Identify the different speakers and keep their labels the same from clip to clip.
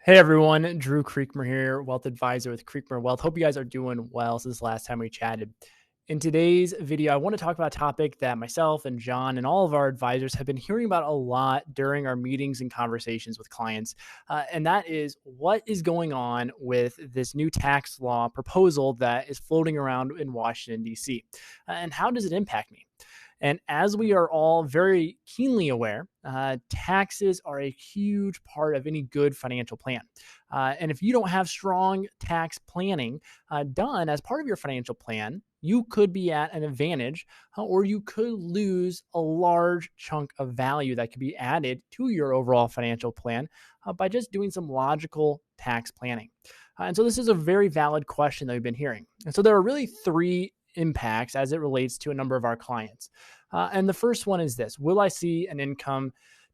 Speaker 1: Hey everyone, Drew Creekmer here, wealth advisor with Creekmer Wealth. Hope you guys are doing well since the last time we chatted. In today's video, I want to talk about a topic that myself and John and all of our advisors have been hearing about a lot during our meetings and conversations with clients. And that is what is going on with this new tax law proposal that is floating around in Washington, D.C. And how does it impact me? And as we are all very keenly aware, taxes are a huge part of any good financial plan. And if you don't have strong tax planning done as part of your financial plan, you could be at an advantage or you could lose a large chunk of value that could be added to your overall financial plan by just doing some logical tax planning. And so this is a very valid question that we've been hearing. And so there are really three impacts as it relates to a number of our clients. And the first one is this: will I see an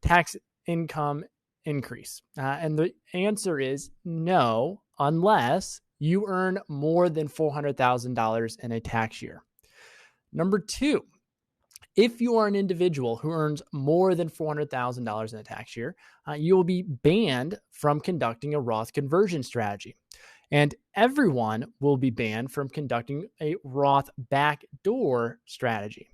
Speaker 1: tax income increase? And the answer is no, unless you earn more than $400,000 in a tax year. Number two, if you are an individual who earns more than $400,000 in a tax year, you will be banned from conducting a Roth conversion strategy. And everyone will be banned from conducting a Roth backdoor strategy.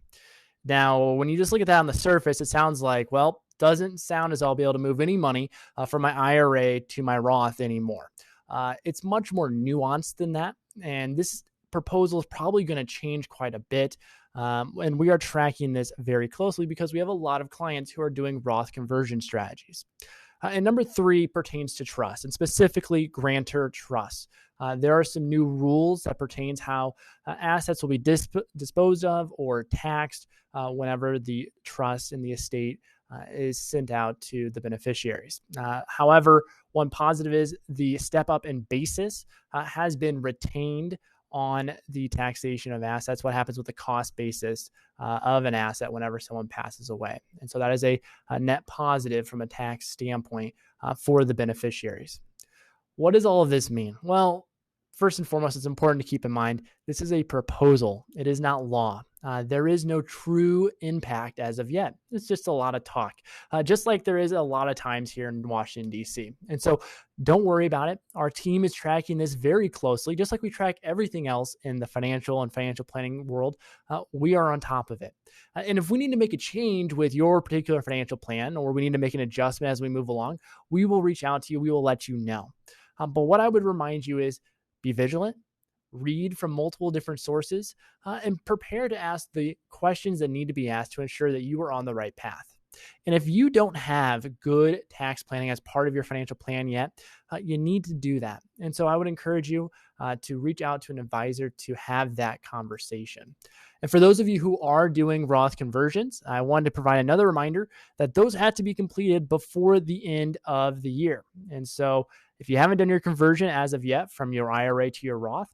Speaker 1: Now, when you just look at that on the surface, it sounds like, well, doesn't sound as I'll be able to move any money from my IRA to my Roth anymore. It's much more nuanced than that. And this proposal is probably going to change quite a bit. And we are tracking this very closely because we have a lot of clients who are doing Roth conversion strategies. And number three pertains to trust, and specifically grantor trust. There are some new rules that pertains how assets will be disposed of or taxed whenever the trust in the estate is sent out to the beneficiaries. However, one positive is the step up in basis has been retained on the taxation of assets, what happens with the cost basis of an asset whenever someone passes away. And so that is a net positive from a tax standpoint for the beneficiaries. What does all of this mean? Well, first and foremost, it's important to keep in mind this is a proposal. It is not law. There is no true impact as of yet. It's just a lot of talk, just like there is a lot of times here in Washington, D.C. And so don't worry about it. Our team is tracking this very closely, just like we track everything else in the financial and financial planning world. We are on top of it. And if we need to make a change with your particular financial plan, or we need to make an adjustment as we move along, we will reach out to you. We will let you know. But what I would remind you is be vigilant, read from multiple different sources, and prepare to ask the questions that need to be asked to ensure that you are on the right path. And if you don't have good tax planning as part of your financial plan yet, you need to do that. And so I would encourage you to reach out to an advisor to have that conversation. And for those of you who are doing Roth conversions, I wanted to provide another reminder that those had to be completed before the end of the year. And so if you haven't done your conversion as of yet from your IRA to your Roth,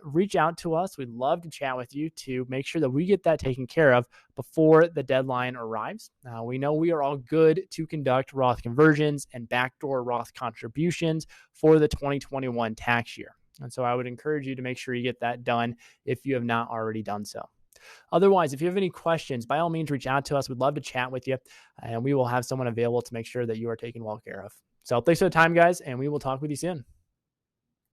Speaker 1: reach out to us. We'd love to chat with you to make sure that we get that taken care of before the deadline arrives. We know we are all good to conduct Roth conversions and backdoor Roth contributions for the 2021 tax year. And so I would encourage you to make sure you get that done if you have not already done so. Otherwise, if you have any questions, by all means, reach out to us. We'd love to chat with you, and we will have someone available to make sure that you are taken well care of. So thanks for the time, guys, and we will talk with you soon.